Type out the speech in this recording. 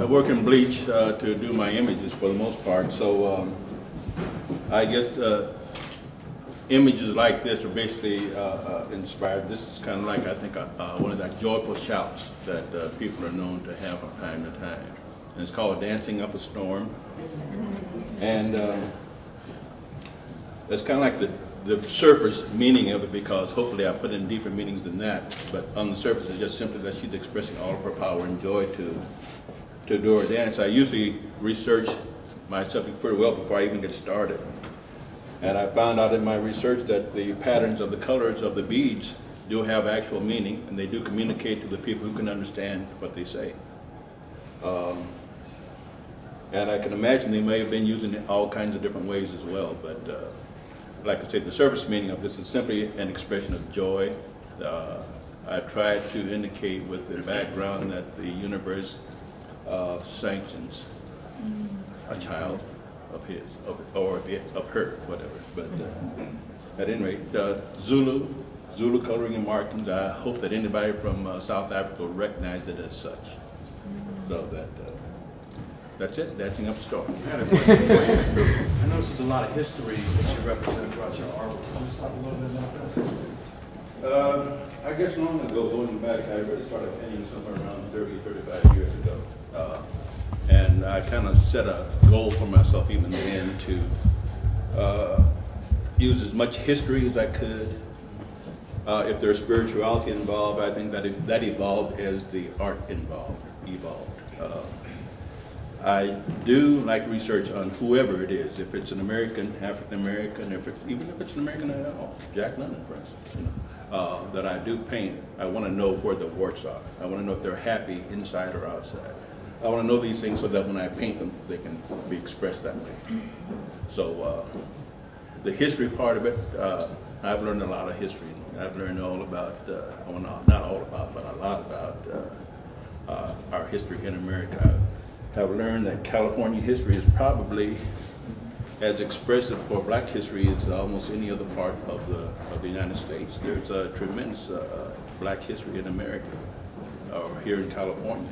I work in bleach to do my images for the most part, so I guess images like this are basically inspired. This is kind of like, I think, one of the joyful shouts that people are known to have from time to time. And it's called Dancing Up a Storm. And it's kind of like the surface meaning of it, because hopefully I put in deeper meanings than that. But on the surface, it's just simply that she's expressing all of her power and joy to do her dance. I usually research my subject pretty well before I even get started. And I found out in my research that the patterns of the colors of the beads do have actual meaning, and they do communicate to the people who can understand what they say. And I can imagine they may have been used in all kinds of different ways as well, but like I say, the surface meaning of this is simply an expression of joy. I tried to indicate with the background that the universe sanctions a child of his, or of her, whatever. But at any rate, Zulu coloring and markings, I hope that anybody from South Africa will recognize it as such. So that's it, Dancing Up a Storm. I had a question for you. I noticed there's a lot of history that you represent throughout your art. Can you just talk a little bit about that? I guess long ago, going back, I really started painting somewhere around 30, 35 years ago. And I kind of set a goal for myself even then to use as much history as I could. If there's spirituality involved, I think that evolved as the art evolved. I do like research on whoever it is, if it's an American, African American, even if it's an American at all, Jack London, for instance, that I do paint. I want to know where the warts are. I want to know if they're happy inside or outside. I want to know these things so that when I paint them, they can be expressed that way. So the history part of it, I've learned a lot of history. I've learned all about, well, not all about, but a lot about our history in America. I've learned that California history is probably as expressive for black history as almost any other part of the United States. There's a tremendous black history in America, or here in California.